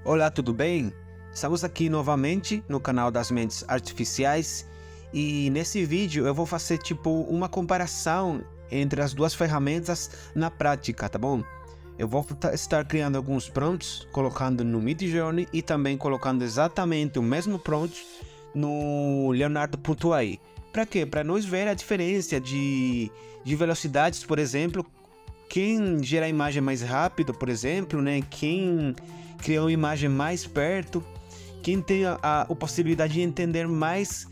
Olá, tudo bem? Estamos aqui novamente no canal das Mentes Artificiais e nesse vídeo eu vou fazer uma comparação entre as duas ferramentas na prática, tá bom? Eu vou estar criando alguns prompts, colocando no Midjourney e também colocando exatamente o mesmo prompt no Leonardo.ai. Para quê? Para nós ver a diferença de velocidades, por exemplo. Quem gera a imagem mais rápido, por exemplo, né? Quem criou uma imagem mais perto, quem tem a possibilidade de entender mais,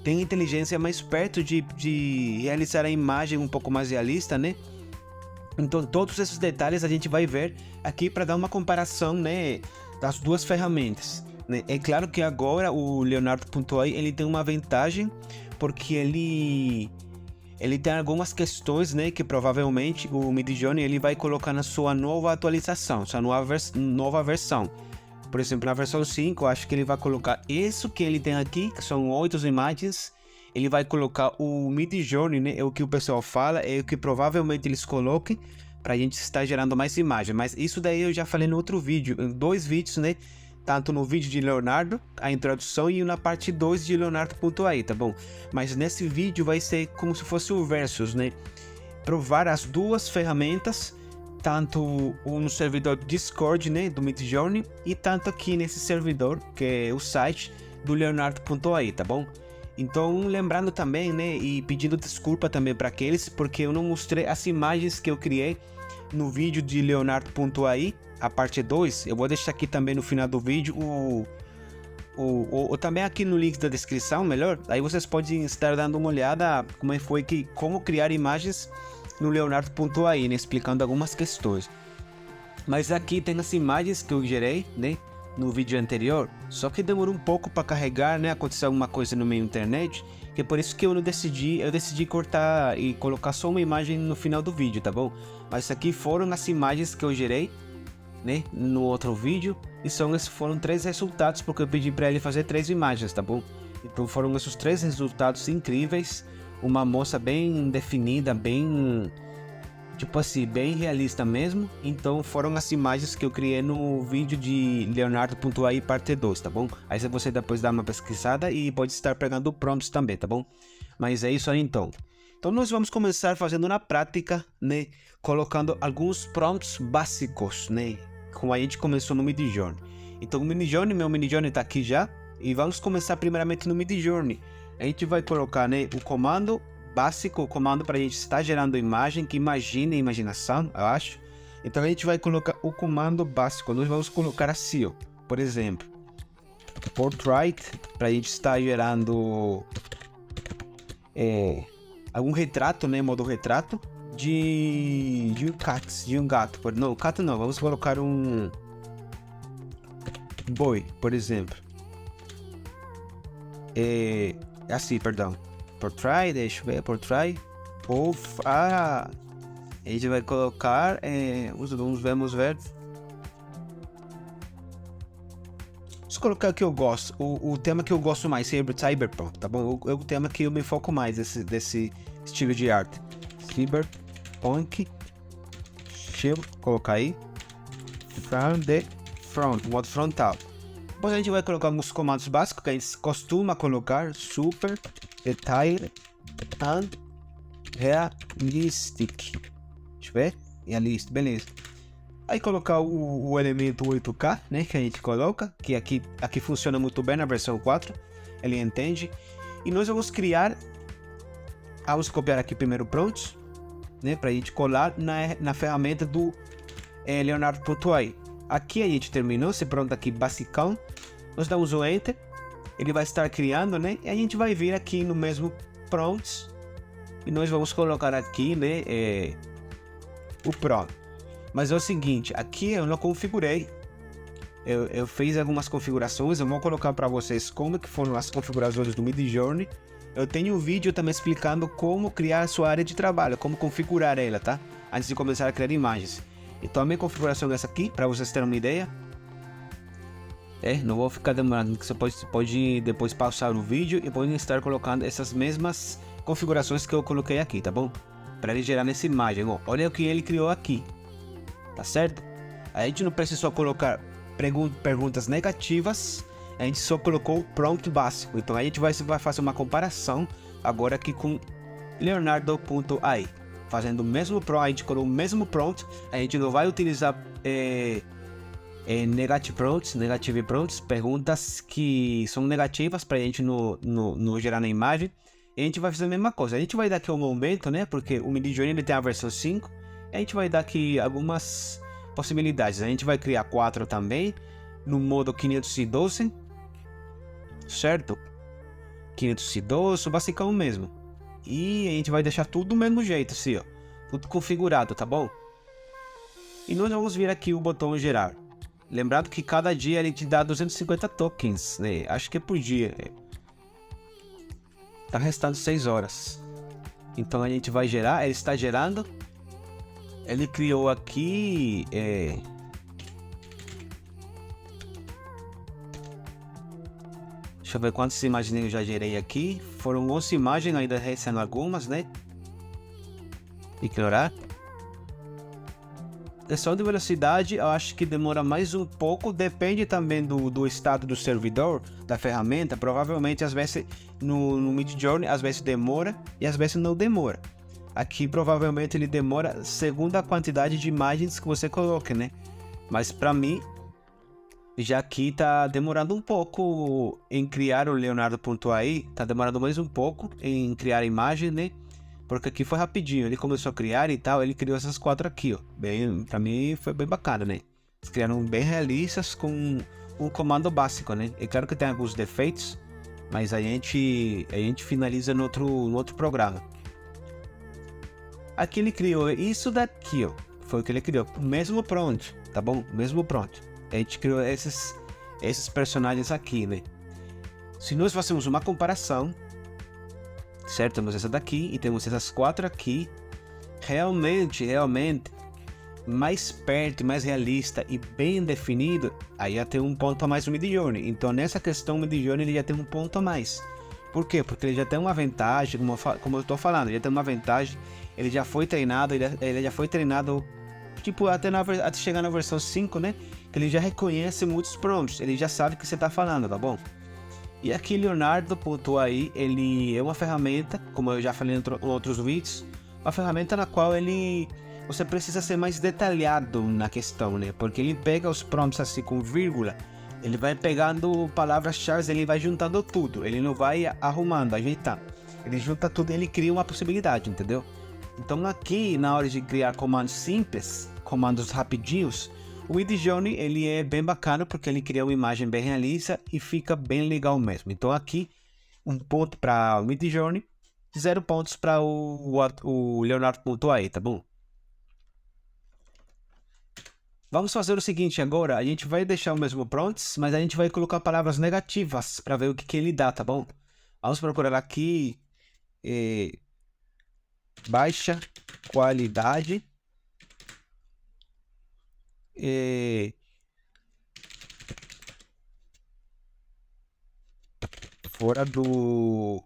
tem inteligência mais perto de realizar a imagem um pouco mais realista, né? Então todos esses detalhes a gente vai ver aqui para dar uma comparação, né, das duas ferramentas, né? É claro que agora o Leonardo.ai ele tem uma vantagem porque ele tem algumas questões, né, que provavelmente o Midjourney ele vai colocar na sua nova atualização, sua nova versão. Por exemplo, na versão 5, eu acho que ele vai colocar isso que ele tem aqui, que são 8 imagens. Ele vai colocar o Midjourney, né, é o que o pessoal fala, é o que provavelmente eles coloquem para a gente estar gerando mais imagens. Mas isso daí eu já falei no outro vídeo, em 2 vídeos, né? Tanto no vídeo de Leonardo, a introdução, e na parte 2 de Leonardo.ai, tá bom? Mas nesse vídeo vai ser como se fosse o versus, né? Provar as duas ferramentas, tanto no servidor Discord, né, do Midjourney, e tanto aqui nesse servidor, que é o site do Leonardo.ai, tá bom? Então, lembrando também, né, e pedindo desculpa também para aqueles, porque eu não mostrei as imagens que eu criei no vídeo de Leonardo.ai, a parte 2, eu vou deixar aqui também no final do vídeo, ou também aqui no link da descrição, melhor, aí vocês podem estar dando uma olhada como criar imagens no Leonardo.ai, né, explicando algumas questões. Mas aqui tem as imagens que eu gerei, né, no vídeo anterior, só que demorou um pouco para carregar, né, aconteceu alguma coisa no meio internet, que é por isso que eu decidi cortar e colocar só uma imagem no final do vídeo, tá bom? Mas aqui foram as imagens que eu gerei, né, no outro vídeo, e esses foram 3 resultados, porque eu pedi para ele fazer 3 imagens, tá bom? Então foram esses 3 resultados incríveis, uma moça bem definida, bem, tipo assim, bem realista mesmo. Então foram as imagens que eu criei no vídeo de Leonardo.ai parte 2, tá bom? Aí você depois dá uma pesquisada e pode estar pegando prompts também, tá bom? Mas é isso aí então. Então nós vamos começar fazendo na prática, né, colocando alguns prompts básicos, né, como a gente começou no Midjourney. Então o meu Midjourney tá aqui já, e vamos começar primeiramente no Midjourney. A gente vai colocar, né, o comando básico, o comando para a gente estar gerando imagem, que imagina a imaginação, eu acho. Então a gente vai colocar o comando básico, nós vamos colocar assim, ó, por exemplo, portrait, para a gente estar gerando algum retrato, né, modo retrato de um gato, não, gato não, vamos colocar um boi, por exemplo. Assim, perdão, portrait, deixa eu ver, portrait, a gente vai colocar, vamos ver, vamos colocar o que eu gosto, o tema que eu gosto mais, Cyberpunk, tá bom? É o tema que eu me foco mais desse estilo de arte. Cyberpunk, deixa eu colocar aí, modo frontal. Depois a gente vai colocar alguns comandos básicos que a gente costuma colocar, super, detail, and realistic. Deixa eu ver, realista, beleza. Aí colocar o elemento 8K, né, que a gente coloca, que aqui funciona muito bem na versão 4, ele entende. E nós vamos copiar aqui primeiro prompt, né, para a gente colar na ferramenta do Leonardo.ai. Aqui a gente terminou esse prompt aqui basicão, nós damos o Enter, ele vai estar criando, né, e a gente vai vir aqui no mesmo prompt, e nós vamos colocar aqui, né, o prompt. Mas é o seguinte, aqui eu não configurei, eu fiz algumas configurações, eu vou colocar para vocês como que foram as configurações do Midjourney. Eu tenho um vídeo também explicando como criar a sua área de trabalho, como configurar ela, tá? Antes de começar a criar imagens. Então a minha configuração é essa aqui, para vocês terem uma ideia. Não vou ficar demorando, que você pode depois pausar o vídeo e pode estar colocando essas mesmas configurações que eu coloquei aqui, tá bom? Para ele gerar nessa imagem, ó. Olha o que ele criou aqui, tá certo? A gente não precisou colocar perguntas negativas, a gente só colocou o prompt básico. Então a gente vai fazer uma comparação agora aqui com Leonardo.ai. Fazendo o mesmo prompt, a gente colocou o mesmo prompt, a gente não vai utilizar negative prompts, perguntas que são negativas para a gente no gerar na imagem. E a gente vai fazer a mesma coisa. A gente vai dar aqui um momento, né? Porque o Midjourney ele tem a versão 5. A gente vai dar aqui algumas possibilidades. A gente vai criar 4 também no modo 512, certo? 512, basicão mesmo. E a gente vai deixar tudo do mesmo jeito, assim, ó. Tudo configurado, tá bom? E nós vamos vir aqui o botão gerar. Lembrando que cada dia ele te dá 250 tokens, né? Acho que é por dia. Tá restando 6 horas. Então a gente vai gerar, ele está gerando. Ele criou aqui... Deixa eu ver quantas imagens eu já gerei aqui. Foram 11 imagens, ainda recebendo algumas, né? Ignorar. Questão de velocidade, eu acho que demora mais um pouco. Depende também do estado do servidor, da ferramenta. Provavelmente, às vezes, no Midjourney, às vezes demora e às vezes não demora. Aqui, provavelmente, ele demora segundo a quantidade de imagens que você coloca, né? Mas, para mim... Já aqui tá demorando um pouco em criar o Leonardo.ai, tá demorando mais um pouco em criar a imagem, né? Porque aqui foi rapidinho, ele começou a criar e tal, ele criou essas 4 aqui, ó. Bem, pra mim foi bem bacana, né? Eles criaram bem realistas com um comando básico, né? É claro que tem alguns defeitos, mas a gente finaliza no outro programa. Aqui ele criou isso daqui, ó. Foi o que ele criou, o mesmo prompt, tá bom? O mesmo prompt. A gente criou esses personagens aqui, né? Se nós fazemos uma comparação, certo? Temos essa daqui e temos essas 4 aqui. Realmente, mais perto, mais realista e bem definido, aí já tem um ponto a mais no Midjourney. Então nessa questão, o Midjourney ele já tem um ponto a mais. Por quê? Porque ele já tem uma vantagem, como eu tô falando, ele já tem uma vantagem, ele já foi treinado, ele já foi treinado, tipo, até chegar na versão 5, né? Ele já reconhece muitos prompts, ele já sabe o que você está falando, tá bom? E aqui Leonardo.ai, ele é uma ferramenta, como eu já falei em outros vídeos, uma ferramenta na qual você precisa ser mais detalhado na questão, né? Porque ele pega os prompts assim com vírgula, ele vai pegando palavras-chave, ele vai juntando tudo, ele não vai arrumando, ajeitando. Ele junta tudo e ele cria uma possibilidade, entendeu? Então aqui, na hora de criar comandos simples, comandos rapidinhos, o Midjourney ele é bem bacana porque ele cria uma imagem bem realista e fica bem legal mesmo. Então aqui, 1 ponto para o Midjourney, 0 pontos para o Leonardo.ai, tá bom? Vamos fazer o seguinte agora, a gente vai deixar o mesmo prompts, mas a gente vai colocar palavras negativas para ver o que ele dá, tá bom? Vamos procurar aqui baixa qualidade. Fora do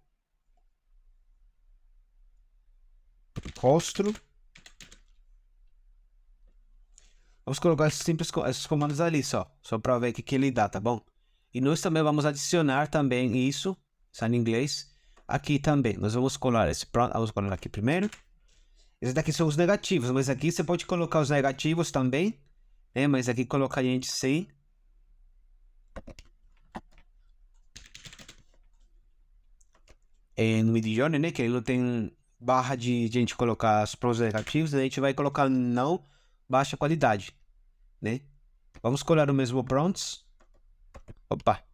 rosto. Vamos colocar esses comandos ali só para ver o que ele dá, tá bom? E nós também vamos adicionar também isso, está em inglês, aqui também. Nós vamos colar vamos colar aqui primeiro. Esses daqui são os negativos, mas aqui você pode colocar os negativos também, né? Mas aqui colocar a gente sem. No Midjourney, né? Que ele não tem barra de gente colocar os prompts negativos, a gente vai colocar não baixa qualidade, né? Vamos colar o mesmo prompts. Opa!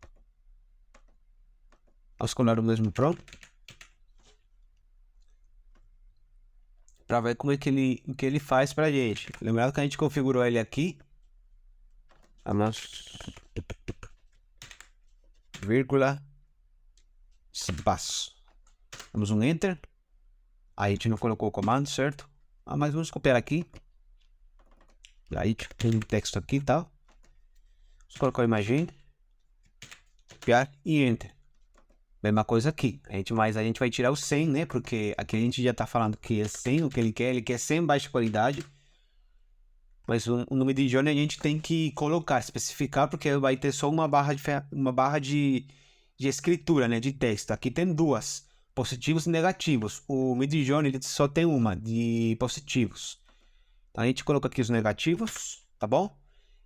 Vamos colar o mesmo prompt para ver como é que ele faz pra gente. Lembrando que a gente configurou ele aqui. Vamos. Vírgula. Espaço. Damos um Enter. Aí a gente não colocou o comando, certo? Mas vamos copiar aqui. Aí tem um texto aqui e tal. Vamos colocar a imagem. Copiar e Enter. Mesma coisa aqui. Mas a gente vai tirar o 100, né? Porque aqui a gente já tá falando que é 100 o que ele quer. Ele quer 100 baixa qualidade. Mas o nome de Johnny a gente tem que colocar, especificar, porque vai ter só uma barra uma barra de escritura, né? De texto. Aqui tem duas, positivos e negativos. O Midjourney ele só tem uma, de positivos. Então a gente coloca aqui os negativos, tá bom?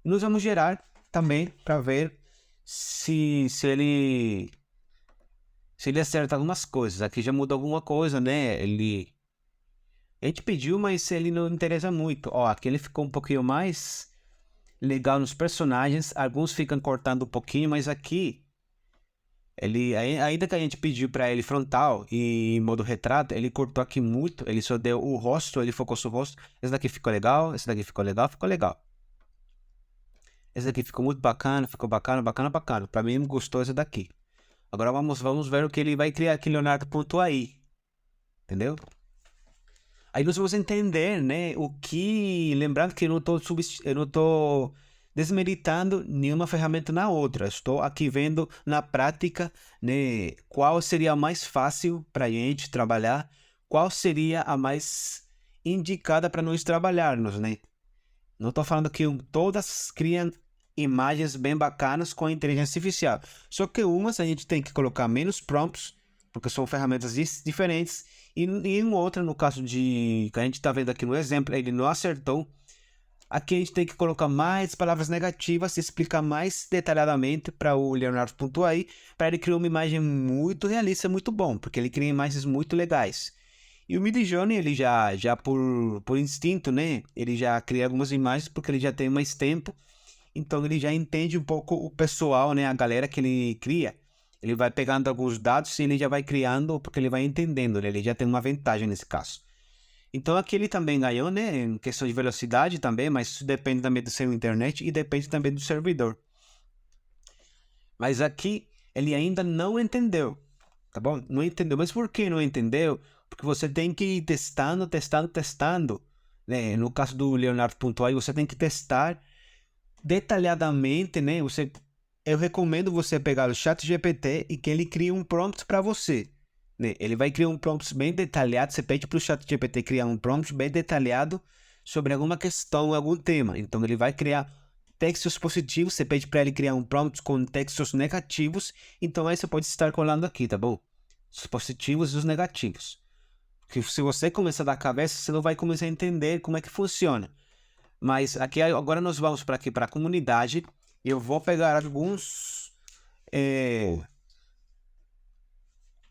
E nós vamos gerar também para ver se ele acerta algumas coisas. Aqui já mudou alguma coisa, né? A gente pediu, mas ele não interessa muito. Ó, aqui ele ficou um pouquinho mais legal nos personagens. Alguns ficam cortando um pouquinho, mas aqui ainda que a gente pediu para ele frontal e em modo retrato, ele cortou aqui muito. Ele só deu o rosto, ele focou no rosto. Esse daqui ficou legal, esse daqui ficou legal, ficou legal. Esse daqui ficou muito bacana, ficou bacana, bacana, bacana. Para mim, gostou esse daqui. Agora vamos ver o que ele vai criar aqui, Leonardo.ai. Entendeu? Aí nós vamos entender, né, o que... Lembrando que eu não tô desmeritando nenhuma ferramenta na outra. Estou aqui vendo na prática, né, qual seria a mais fácil para a gente trabalhar, qual seria a mais indicada para nós trabalharmos, né? Não estou falando que todas criam imagens bem bacanas com a inteligência artificial. Só que umas a gente tem que colocar menos prompts, porque são ferramentas diferentes. E em outra, no caso de que a gente está vendo aqui no exemplo, ele não acertou. Aqui a gente tem que colocar mais palavras negativas e explicar mais detalhadamente para o Leonardo.ai, para ele criar uma imagem muito realista, muito bom, porque ele cria imagens muito legais. E o Midjourney, ele já por instinto, né? Ele já cria algumas imagens porque ele já tem mais tempo. Então ele já entende um pouco o pessoal, né? A galera que ele cria. Ele vai pegando alguns dados e ele já vai criando porque ele vai entendendo, né? Ele já tem uma vantagem nesse caso. Então aqui ele também ganhou, né? Em questão de velocidade também, mas isso depende também do seu internet e depende também do servidor. Mas aqui ele ainda não entendeu, tá bom? Não entendeu. Mas por que não entendeu? Porque você tem que ir testando, testando, testando. Né? No caso do Leonardo.ai, você tem que testar detalhadamente, né? Eu recomendo você pegar o ChatGPT e que ele crie um prompt para você. Né? Ele vai criar um prompt bem detalhado. Você pede para o ChatGPT criar um prompt bem detalhado sobre alguma questão, algum tema. Então ele vai criar textos positivos. Você pede para ele criar um prompt com textos negativos. Então aí você pode estar colando aqui, tá bom? Os positivos e os negativos. Porque se você começar da cabeça, você não vai começar a entender como é que funciona. Mas aqui agora nós vamos para aqui para a comunidade. Eu vou pegar alguns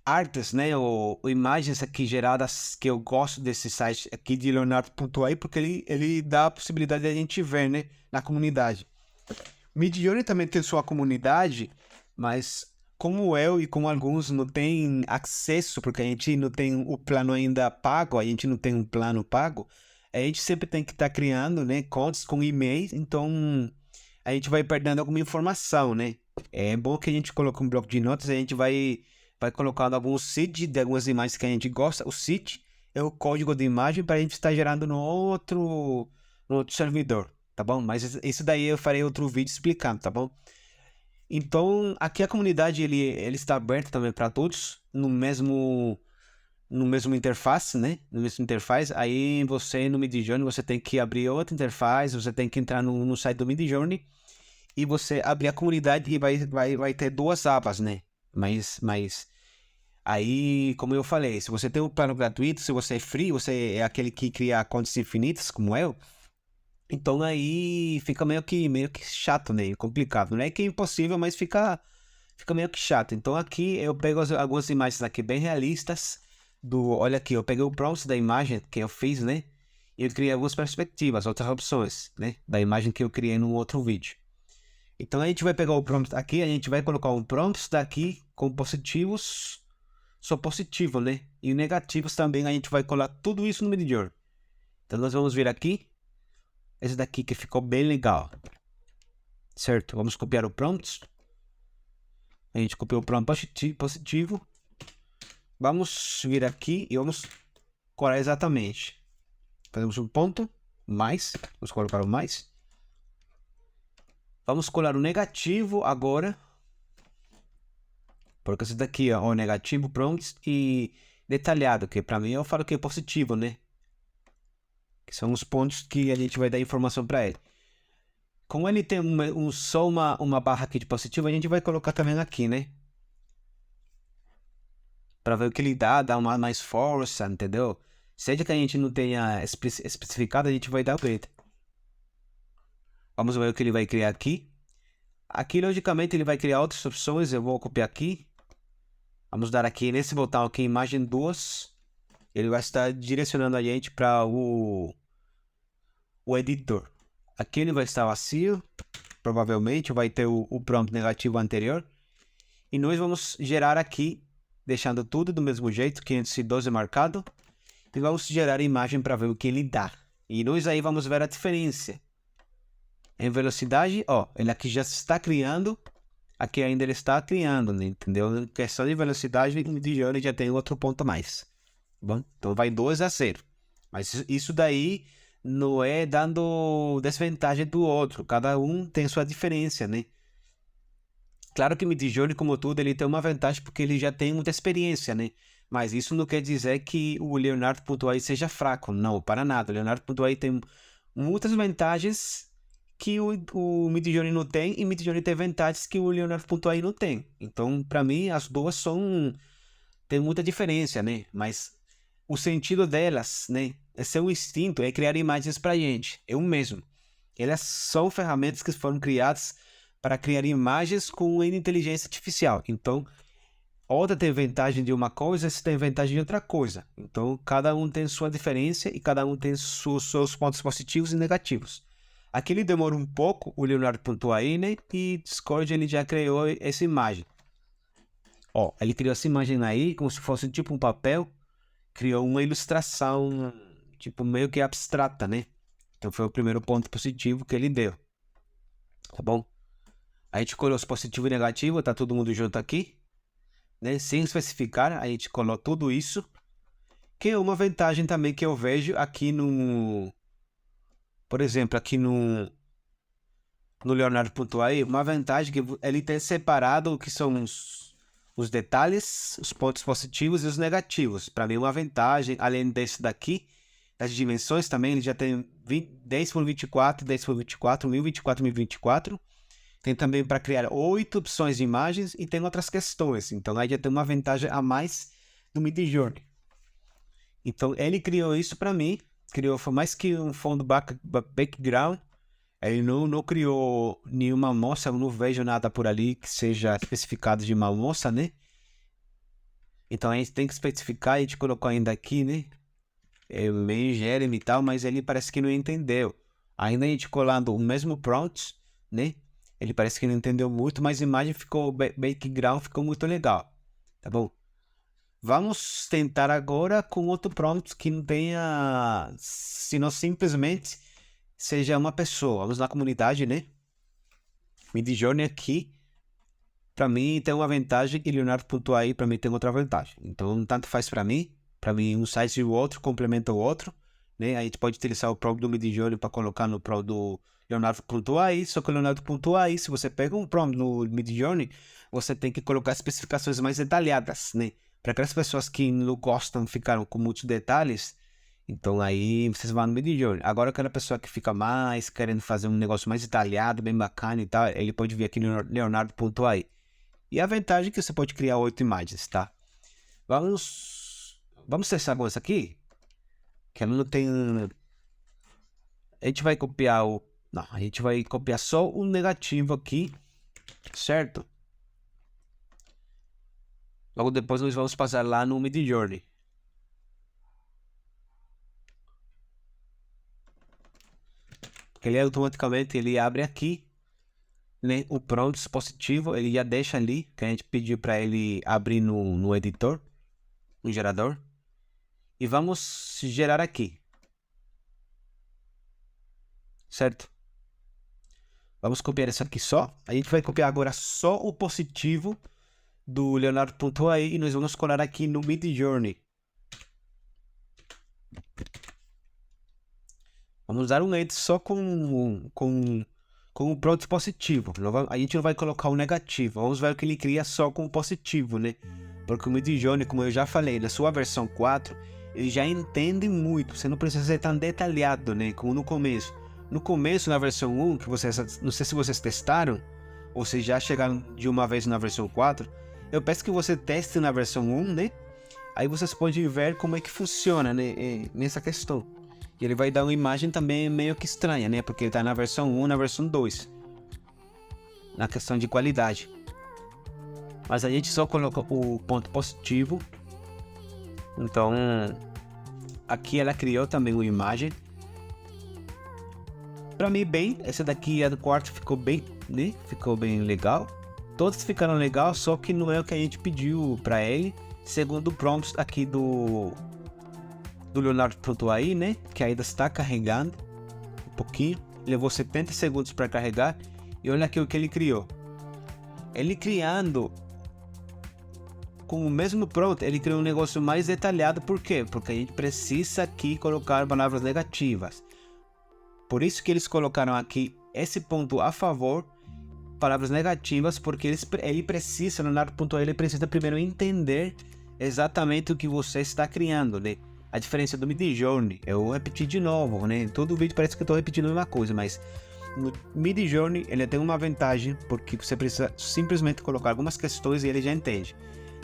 artes, né, ou imagens aqui geradas que eu gosto desse site aqui de Leonardo.ai, porque ele dá a possibilidade de a gente ver, né, na comunidade. Midjourney também tem sua comunidade, mas como eu e como alguns não tem acesso, porque a gente não tem o plano ainda pago, a gente não tem um plano pago, a gente sempre tem que estar criando, né, contas com e-mail, então a gente vai perdendo alguma informação, né? É bom que a gente coloque um bloco de notas, a gente vai colocando alguns seed de algumas imagens que a gente gosta. O seed é o código de imagem para a gente estar gerando no outro servidor, tá bom? Mas isso daí eu farei outro vídeo explicando, tá bom? Então, aqui a comunidade ele está aberta também para todos no mesmo interface, né? No mesmo interface. Aí você no Midjourney você tem que abrir outra interface, você tem que entrar no site do Midjourney e você abrir a comunidade e vai ter duas abas, né? Mas aí, como eu falei, se você tem um plano gratuito, se você é free, você é aquele que cria contas infinitas, como eu, então aí fica meio que chato, né? Complicado. Não é que é impossível, mas fica meio que chato. Então aqui eu pego algumas imagens aqui bem realistas. Olha aqui, eu peguei o prompt da imagem que eu fiz, né? E eu criei algumas perspectivas, outras opções, né? Da imagem que eu criei no outro vídeo. Então a gente vai pegar o prompt aqui, a gente vai colocar um prompt daqui com positivos, só positivo, né? E negativos também a gente vai colar tudo isso no Midjourney. Então nós vamos vir aqui, esse daqui que ficou bem legal, certo? Vamos copiar o prompt. A gente copiou o prompt positivo. Vamos vir aqui e vamos colar exatamente. Fazemos um ponto, mais, vamos colocar o mais. Vamos colar o negativo agora. Porque esse daqui ó, o negativo, prompt e detalhado, que para mim eu falo que é positivo, né? que são os pontos que a gente vai dar informação para ele. Como ele tem só uma barra aqui de positivo, a gente vai colocar também aqui, né? Para ver o que ele dá mais força, entendeu? Seja que a gente não tenha especificado, a gente vai dar o jeito. Vamos ver o que ele vai criar aqui. Aqui, logicamente, ele vai criar outras opções. Eu vou copiar aqui. Vamos dar aqui nesse botão aqui, imagem 2. Ele vai estar direcionando a gente para o editor. Aqui ele vai estar vazio. Provavelmente vai ter o prompt negativo anterior. E nós vamos gerar aqui, deixando tudo do mesmo jeito, 512 marcado. E vamos gerar a imagem para ver o que ele dá. E nós aí vamos ver a diferença. Em velocidade, ó, ele aqui já está criando. Aqui ainda ele está criando, né? Entendeu? Em questão de velocidade, o Midjourney já tem outro ponto a mais. Bom, então vai 2-0. Mas isso daí não é dando desvantagem do outro. Cada um tem sua diferença, né? Claro que o Midjourney, como tudo, ele tem uma vantagem porque ele já tem muita experiência, né? Mas isso não quer dizer que o Leonardo.ai seja fraco. Não, para nada. O Leonardo.ai tem muitas vantagens que o Midjourney não tem, e o Midjourney tem vantagens que o Leonardo.ai não tem. Então, para mim, as duas tem muita diferença, né? Mas o sentido delas, né? É seu instinto, é criar imagens pra gente. Eu mesmo. Elas são ferramentas que foram criadas para criar imagens com inteligência artificial. Então, outra tem vantagem de uma coisa, essa tem vantagem de outra coisa. Então, cada um tem sua diferença e cada um tem seus pontos positivos e negativos. Aqui ele demora um pouco, o Leonardo.ai, né? E Discord ele já criou essa imagem. Ó, ele criou essa imagem aí como se fosse tipo um papel. Criou uma ilustração, tipo meio que abstrata, né? Então foi o primeiro ponto positivo que ele deu. Tá bom? A gente colocou os positivo e negativo, tá todo mundo junto aqui. Né? Sem especificar, a gente colocou tudo isso. Que é uma vantagem também que eu vejo aqui no... Por exemplo, aqui no Leonardo.ai, uma vantagem que ele tem separado o que são os detalhes, os pontos positivos e os negativos. Para mim, uma vantagem, além desse daqui, das dimensões também, ele já tem 10x24, 10x24, 1024, 1024. Tem também para criar 8 opções de imagens e tem outras questões. Então, aí já tem uma vantagem a mais no Midjourney. Então, ele criou isso para mim. Criou, foi mais que um fundo background. Ele não criou nenhuma moça, eu não vejo nada por ali que seja especificado de uma moça, né? Então a gente tem que especificar, a gente colocou ainda aqui, né? É meio Jeremy e tal, mas ele parece que não entendeu. Ainda a gente colando o mesmo prompt, né? Ele parece que não entendeu muito, mas a imagem ficou, background ficou muito legal, tá bom? Vamos tentar agora com outro prompt que não tenha, senão simplesmente seja uma pessoa. Vamos na comunidade, né? Midjourney aqui, para mim tem uma vantagem e Leonardo.ai para mim tem outra vantagem. Então, tanto faz para mim um site e o outro complementa o outro, né? A gente pode utilizar o prompt do Midjourney para colocar no prompt do Leonardo.ai, só que o Leonardo.ai, se você pega um prompt no Midjourney, você tem que colocar especificações mais detalhadas, né? Para aquelas pessoas que não gostam, ficaram com muitos detalhes, então aí vocês vão no Midjourney. Agora aquela pessoa que fica mais querendo fazer um negócio mais detalhado, bem bacana e tal, ele pode vir aqui no Leonardo.ai. E a vantagem é que você pode criar 8 imagens, tá? Vamos testar com essa aqui. Que ela não tem... A gente vai copiar o... Não, a gente vai copiar só o negativo aqui, certo? Logo depois nós vamos passar lá no Midjourney. Porque ele automaticamente ele abre aqui, né, o prompt positivo, ele já deixa ali, que a gente pediu para ele abrir no editor, no gerador. E vamos gerar aqui. Certo? Vamos copiar isso aqui só. A gente vai copiar agora só o positivo do Leonardo.ai e nós vamos colar aqui no Midjourney. Vamos dar um edit só com o prompt positivo. A gente não vai colocar o negativo. Vamos ver o que ele cria só com o positivo, né? Porque o Midjourney, como eu já falei, na sua versão 4, ele já entende muito. Você não precisa ser tão detalhado, né? Como no começo. No começo, na versão 1, que vocês, não sei se vocês testaram, ou se já chegaram de uma vez na versão 4, eu peço que você teste na versão 1, né? Aí vocês podem ver como é que funciona, né? Nessa questão. E ele vai dar uma imagem também meio que estranha, né? Porque ele tá na versão 1, na versão 2. Na questão de qualidade. Mas a gente só coloca o ponto positivo. Então, aqui ela criou também uma imagem. Pra mim, bem, essa daqui, a do quarto, ficou bem, né? Ficou bem legal. Todos ficaram legal, só que não é o que a gente pediu pra ele. Segundo o prompt aqui do Leonardo.ai, né? Que ainda está carregando um pouquinho. Levou 70 segundos para carregar. E olha aqui o que ele criou. Ele criando com o mesmo prompt, ele criou um negócio mais detalhado. Por quê? Porque a gente precisa aqui colocar palavras negativas. Por isso que eles colocaram aqui esse ponto a favor, palavras negativas, porque ele precisa, Leonardo.ai, ele precisa primeiro entender exatamente o que você está criando, né? A diferença do Midjourney, eu repeti de novo, né? Todo vídeo parece que eu estou repetindo a mesma coisa, mas no Midjourney ele tem uma vantagem, porque você precisa simplesmente colocar algumas questões e ele já entende.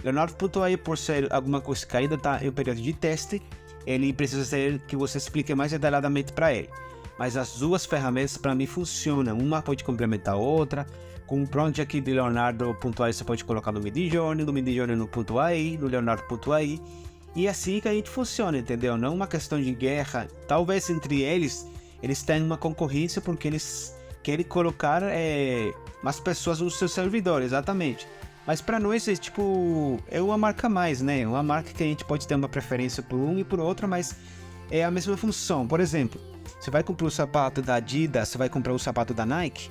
Leonardo.ai, por ser alguma coisa que ainda está em período de teste, ele precisa ser que você explique mais detalhadamente para ele. Mas as duas ferramentas para mim funcionam, uma pode complementar a outra. Com o prompt aqui de Leonardo.ai você pode colocar no Midjourney no .ai, no Leonardo.ai. E assim que a gente funciona, entendeu? Não uma questão de guerra. Talvez entre eles tenham uma concorrência porque eles querem colocar mais pessoas no seu servidor, exatamente. Mas para nós é uma marca a mais, né? Uma marca que a gente pode ter uma preferência por um e por outra, mas é a mesma função. Por exemplo, você vai comprar o sapato da Adidas, você vai comprar o sapato da Nike.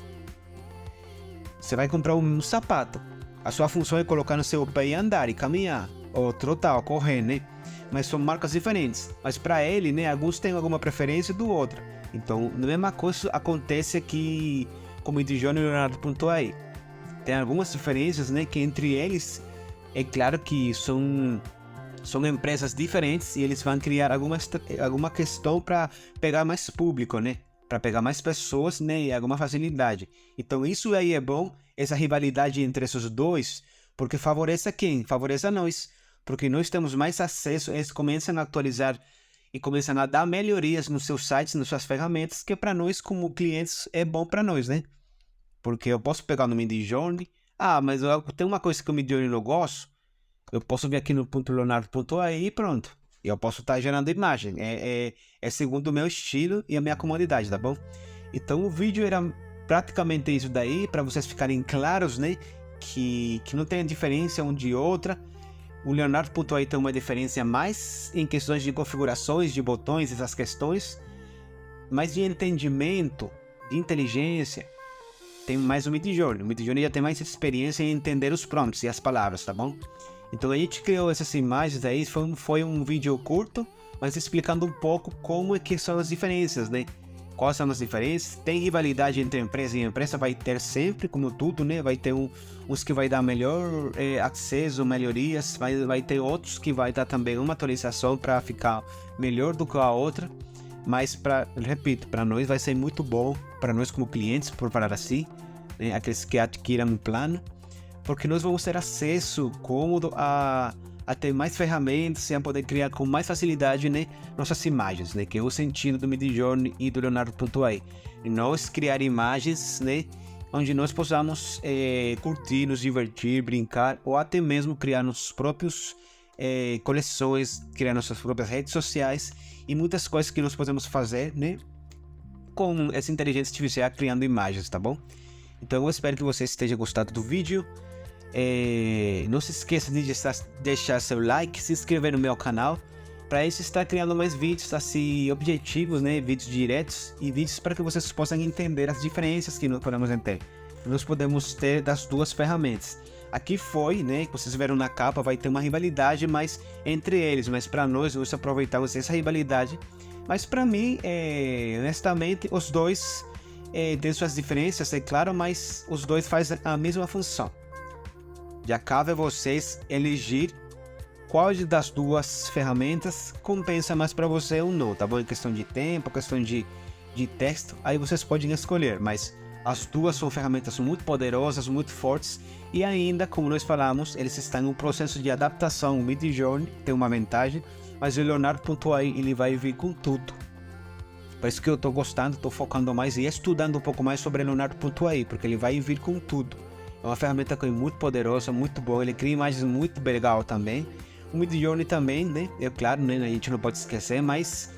Você vai comprar um sapato. A sua função é colocar no seu pé e andar e caminhar, ou trotar, ou correr, né? Mas são marcas diferentes. Mas para ele, né, alguns têm alguma preferência do outro. Então, a mesma coisa acontece aqui com o Midjourney e o Leonardo.ai. Tem algumas diferenças, né, que entre eles, é claro que são empresas diferentes e eles vão criar alguma questão para pegar mais público, né? Para pegar mais pessoas, né? E alguma facilidade. Então isso aí é bom, essa rivalidade entre esses dois, porque favorece quem? Favorece a nós. Porque nós temos mais acesso, eles começam a atualizar e começam a dar melhorias nos seus sites, nas suas ferramentas, que para nós como clientes é bom para nós, né? Porque eu posso pegar no Midjourney, mas tem uma coisa que o Midjourney não gosto, eu posso vir aqui no .leonardo.ai e pronto. Eu posso estar gerando imagem. É segundo o meu estilo e a minha comodidade, tá bom? Então o vídeo era praticamente isso daí, para vocês ficarem claros, né? Que não tem diferença um de outra. O Leonardo.ai tem uma diferença mais em questões de configurações, de botões, essas questões. Mas de entendimento, de inteligência, tem mais o Midjourney. O Midjourney já tem mais experiência em entender os prompts e as palavras, tá bom? Então a gente criou essas imagens aí, foi um vídeo curto, mas explicando um pouco como é que são as diferenças, né? Quais são as diferenças? Tem rivalidade entre empresa e empresa, vai ter sempre, como tudo, né? Vai ter uns que vai dar melhor acesso, melhorias, vai ter outros que vai dar também uma atualização para ficar melhor do que a outra. Mas, repito, para nós vai ser muito bom, para nós como clientes, por falar assim, né? Aqueles que adquiram um plano. Porque nós vamos ter acesso cômodo a ter mais ferramentas e a poder criar com mais facilidade, né, nossas imagens, né, que é o sentido do Midjourney e do Leonardo.ai. Nós criar imagens, né, onde nós possamos curtir, nos divertir, brincar ou até mesmo criar nossos próprios coleções, criar nossas próprias redes sociais e muitas coisas que nós podemos fazer, né, com essa inteligência artificial criando imagens, tá bom? Então eu espero que você esteja gostado do vídeo. Não se esqueça de deixar seu like, se inscrever no meu canal para isso estar criando mais vídeos assim objetivos, né, vídeos diretos e vídeos para que vocês possam entender as diferenças que nós podemos ter das duas ferramentas. Aqui foi, né, que vocês viram na capa, vai ter uma rivalidade mais entre eles, mas para nós aproveitamos essa rivalidade. Mas para mim, honestamente, os dois têm suas diferenças, é claro, mas os dois fazem a mesma função. Já cabe a vocês elegir qual das duas ferramentas compensa mais para você ou não, tá bom? Em questão de tempo, questão de texto, aí vocês podem escolher, mas as duas são ferramentas muito poderosas, muito fortes, e ainda, como nós falamos, eles estão em um processo de adaptação. O Midjourney tem uma vantagem, mas o Leonardo.ai ele vai vir com tudo. Por isso que eu tô gostando, tô focando mais e estudando um pouco mais sobre Leonardo.ai, porque ele vai vir com tudo. É uma ferramenta que é muito poderosa, muito boa, ele cria imagens muito legal também. O Midjourney também, né? É claro, né? A gente não pode esquecer, mas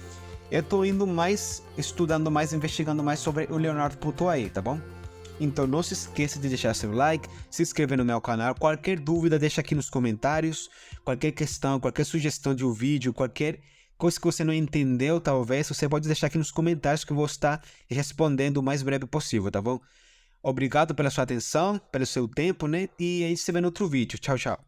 eu tô indo mais, estudando mais, investigando mais sobre o Leonardo.ai, tá bom? Então não se esqueça de deixar seu like, se inscrever no meu canal. Qualquer dúvida deixa aqui nos comentários, qualquer questão, qualquer sugestão de um vídeo, qualquer coisa que você não entendeu, talvez, você pode deixar aqui nos comentários que eu vou estar respondendo o mais breve possível, tá bom? Obrigado pela sua atenção, pelo seu tempo, né? E a gente se vê no outro vídeo. Tchau, tchau.